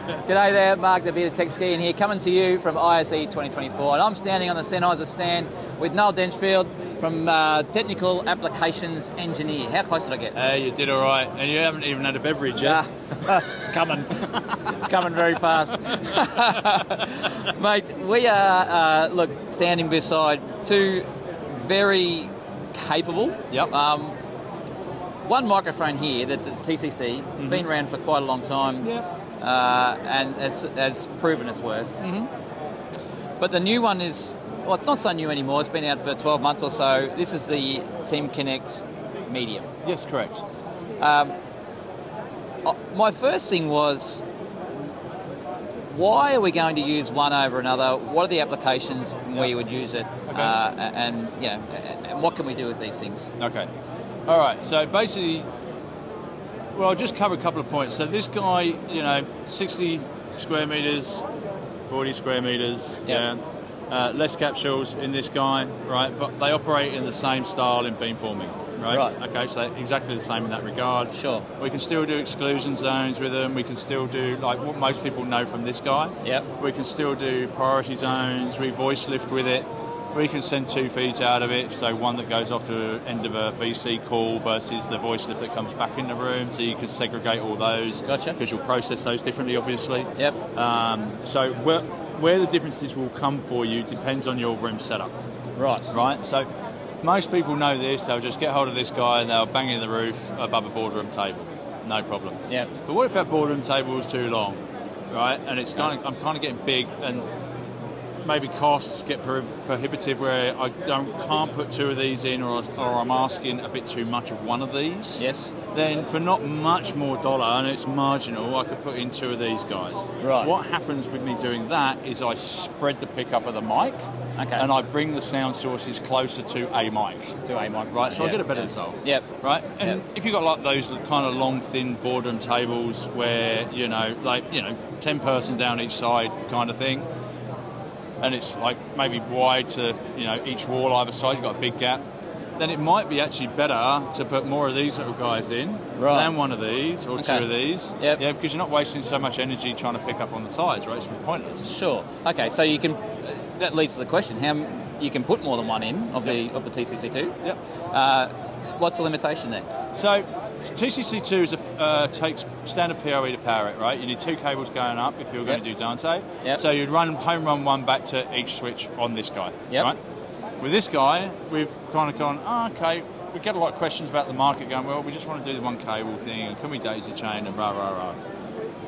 G'day there, Mark the Bearded Tech Skehan here, coming to you from ISE 2024, and I'm standing on the Sennheiser stand with Noel Denchfield from Technical Applications Engineer. How close did I get? Hey, you did all right, and you haven't even had a beverage yet. It's coming. It's coming very fast. Mate, we are, look, standing beside two very capable. Yep. One microphone here, the TCC, been around for quite a long time, and has proven its worth. But the new one is, well, it's not so new anymore. It's been out for 12 months or so. This is the TeamConnect Medium. Yes, correct. My first thing was, why are we going to use one over another? What are the applications where you would use it? Okay. And what can we do with these things? Okay. All right, so basically, well, I'll just cover a couple of points. So this guy, 60 square metres, 40 square metres, less capsules in this guy, right? But they operate in the same style in beamforming, right? Okay, so they're exactly the same in that regard. Sure. We can still do exclusion zones with them. We can still do, like what most people know from this guy. Yep. We can still do priority zones. We voice lift with it. We can send two feeds out of it, so one that goes off to the end of a VC call versus the voice lift that comes back in the room, so you can segregate all those. Gotcha. Because you'll process those differently, obviously. Yep. So where the differences will come for you depends on your room setup. Right. So most people know this. They'll just get hold of this guy and they'll bang in the roof above a boardroom table. No problem. Yep. But what if that boardroom table is too long, right? And it's I'm kind of getting big, and maybe costs get prohibitive where I can't put two of these in, or I'm asking a bit too much of one of these. Yes. Then for not much more dollar, and it's marginal, I could put in two of these guys. Right. What happens with me doing that is I spread the pickup of the mic, and I bring the sound sources closer to a mic. Right, so I get a better result. Yep. Right, and if you've got like those kind of long, thin boardroom tables where, 10 person down each side kind of thing, and it's like maybe wide to each wall either side, you've got a big gap, then it might be actually better to put more of these little guys in than one of these or two of these. Yep. Yeah, because you're not wasting so much energy trying to pick up on the sides, right? It's pointless. Sure. Okay, so you can. That leads to the question: how you can put more than one in of the TCC2? Yep. What's the limitation there? So TCC2 takes standard PoE to power it, right? You need two cables going up if you're going to do Dante. Yep. So you'd home run one back to each switch on this guy, right? With this guy, we've kind of gone, okay, we get a lot of questions about the market going, well, we just want to do the one cable thing, and can we daisy chain, and rah, rah, rah.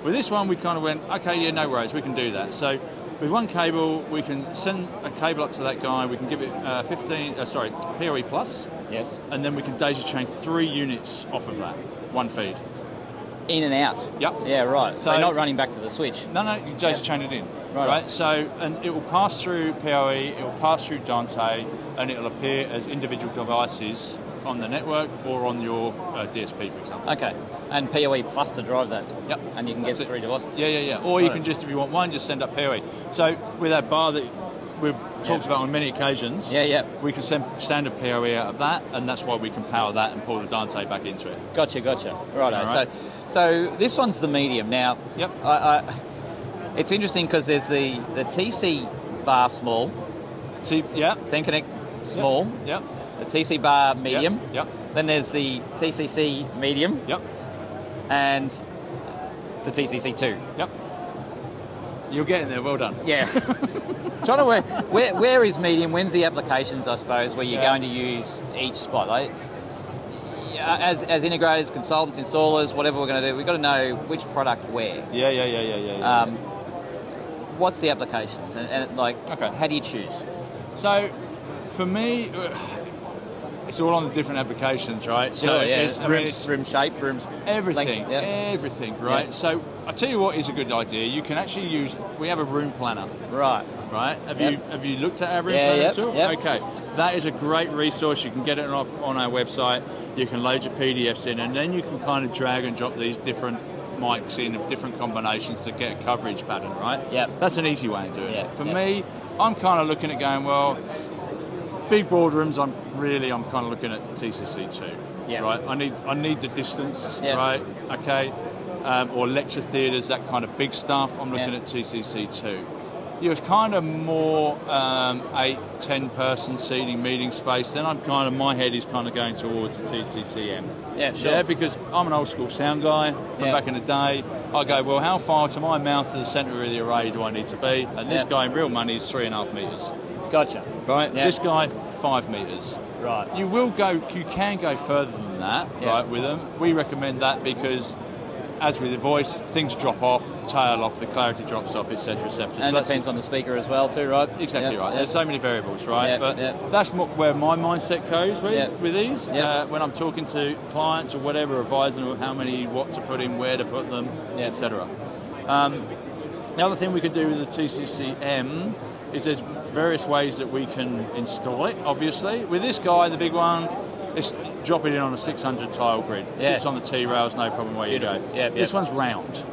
With this one, we kind of went, okay, yeah, no worries, we can do that. So with one cable, we can send a cable up to that guy, we can give it PoE plus. Yes. And then we can daisy chain 3 units off of that, one feed. In and out? Yep. Yeah, right. So not running back to the switch? No, you daisy chain it in. Right. So, and it will pass through PoE, it will pass through Dante, and it will appear as individual devices on the network or on your DSP, for example. Okay. And PoE plus to drive that? Yep. And you can get 3 devices? Yeah. Or you can just, if you want one, just send up PoE. So with that bar that we've talked about on many occasions, we can send standard PoE out of that, and that's why we can power that and pull the Dante back into it. Gotcha. Right. So this one's the medium. Now, it's interesting because there's the TC bar small, TeamConnect small, the TC bar medium, then there's the TCC medium, and the TCC2. You're getting there, well done. Yeah. Trying to where is medium? When's the applications, I suppose, where you're going to use each spot? Like, as integrators, consultants, installers, whatever we're going to do, we've got to know which product where. Yeah. What's the applications? And how do you choose? So, for me, it's all on the different applications, right? Sure, room shape, rooms... Everything, length, everything, right? Yeah. So, I tell you what is a good idea. You can actually use... We have a room planner. Right. Have you looked at our room planner tool? Yep. Okay. That is a great resource. You can get it on our website. You can load your PDFs in, and then you can kind of drag and drop these different mics in of different combinations to get a coverage pattern, right? Yep. That's an easy way of doing it. For me, I'm kind of looking at going, well, big boardrooms, I'm kind of looking at TCC2. Yeah. Right. I need the distance. Right. Okay. or lecture theatres, that kind of big stuff, I'm looking at TCC2. You're kind of more 8-10 person seating meeting space, then my head is kind of going towards the TCCM. Yeah, sure. Yeah, because I'm an old school sound guy from back in the day. I go, well, how far to my mouth to the centre of the array do I need to be? And this guy in real money is 3.5 metres. Gotcha. Right? Yeah. This guy, 5 metres. Right. You can go further than that, right, with them. We recommend that because, as with the voice, things drop off, tail off, the clarity drops off, etc., etc. And so depends on the speaker as well, too, right? Exactly right. There's so many variables, right? But that's where my mindset goes with these. When I'm talking to clients or whatever, advising them how many, what to put in, where to put them, etc. The other thing we could do with the TCCM is there's various ways that we can install it, obviously. With this guy, the big one, it's drop it in on a 600 tile grid. Sits on the T-rails, no problem where you go. This one's round.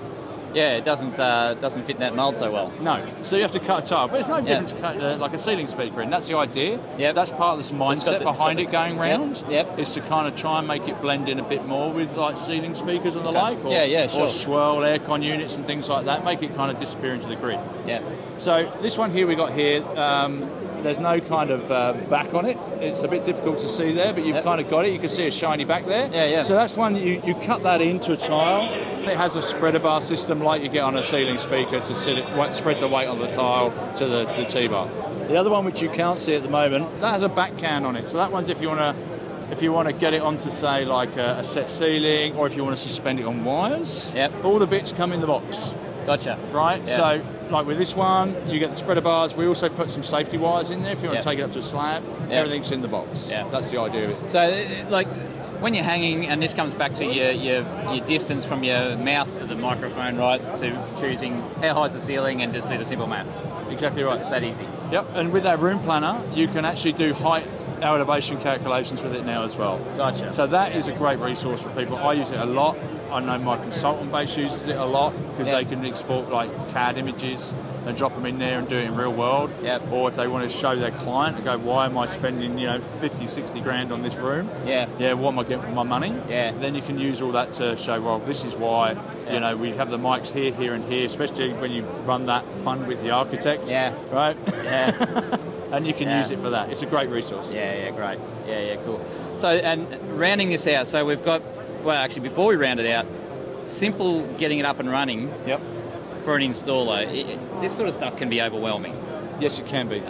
Yeah, it doesn't fit in that mould so well. No, so you have to cut a tile. But it's no different to cut like a ceiling speaker in. That's the idea. That's part of this mindset behind it going round. Is to kind of try and make it blend in a bit more with like ceiling speakers and the like. Or, or swirl aircon units and things like that. Make it kind of disappear into the grid. So this one here we got here, there's no kind of back on it. It's a bit difficult to see there, but you've kind of got it. You can see a shiny back there. So that's one, you cut that into a tile. It has a spreader bar system like you get on a ceiling speaker to spread the weight on the tile to the T-bar. The other one, which you can't see at the moment, that has a back can on it. So that one's if you want to get it onto, say, like a set ceiling, or if you want to suspend it on wires. All the bits come in the box. Gotcha. Right? So, like with this one, you get the spreader bars. We also put some safety wires in there if you want to take it up to a slab. Everything's in the box. That's the idea of it. So, like, when you're hanging, and this comes back to your distance from your mouth to the microphone, right, to choosing how high's the ceiling and just do the simple maths. Exactly right. It's that easy. Yep, and with our room planner, you can actually do height elevation calculations with it now as well. Gotcha. So that is a great resource for people. I use it a lot. I know my consultant base uses it a lot because they can export like CAD images and drop them in there and do it in real world. Or if they want to show their client and go, why am I spending 50, 60 grand on this room? What am I getting for my money? Then you can use all that to show, well, this is why we have the mics here, here and here, especially when you run that fund with the architect. Right? And you can use it for that. It's a great resource. Great. Cool. So, and rounding this out, so we've got, well, actually, before we round it out, simple getting it up and running for an installer. This sort of stuff can be overwhelming. Yes, it can be.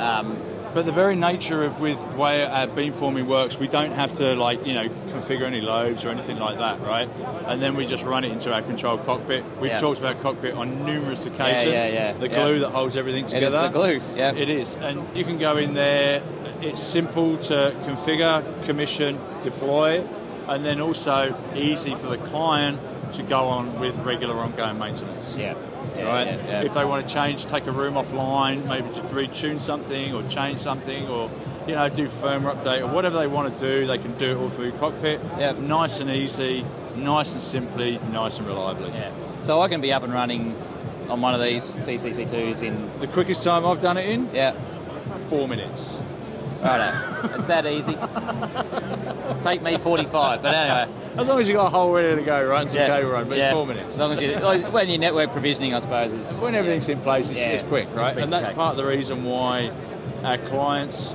But the very nature of with way our beamforming works, we don't have to configure any lobes or anything like that, right? And then we just run it into our control cockpit. We've talked about cockpit on numerous occasions. The glue that holds everything together. It is the glue. It is, and you can go in there. It's simple to configure, commission, deploy, and then also easy for the client to go on with regular ongoing maintenance. If they want to take a room offline, maybe to retune something or change something, or do firmware update or whatever they want to do, they can do it all through cockpit. Nice and easy, nice and simply, nice and reliably. So I can be up and running on one of these TCC2s in the quickest time I've done it in. 4 minutes. Righto. It's that easy. Take me 45, but anyway. As long as you've got a hole ready to go, right, and some cable run, but it's 4 minutes. As long as when your network provisioning, I suppose, is... When everything's in place, it's quick, right? And that's part of the reason why our clients,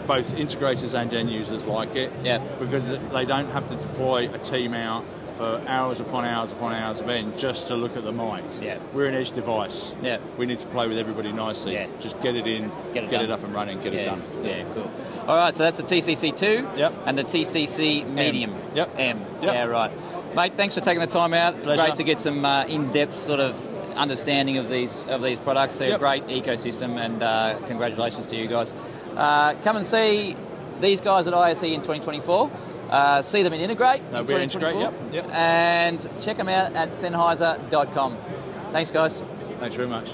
both integrators and end users, like it. Because they don't have to deploy a team out for hours upon hours upon hours of end just to look at the mic. We're an edge device. We need to play with everybody nicely. Just get it in, get it up and running, get it done. Cool. All right, so that's the TCC2 and the TCC Medium. M. Right. Mate, thanks for taking the time out. Pleasure. Great to get some in-depth sort of understanding of these products. They're a great ecosystem, and congratulations to you guys. Come and see these guys at ISE in 2024. See them in Integrate. We're Integrate, And check them out at Sennheiser.com. Thanks, guys. Thanks very much.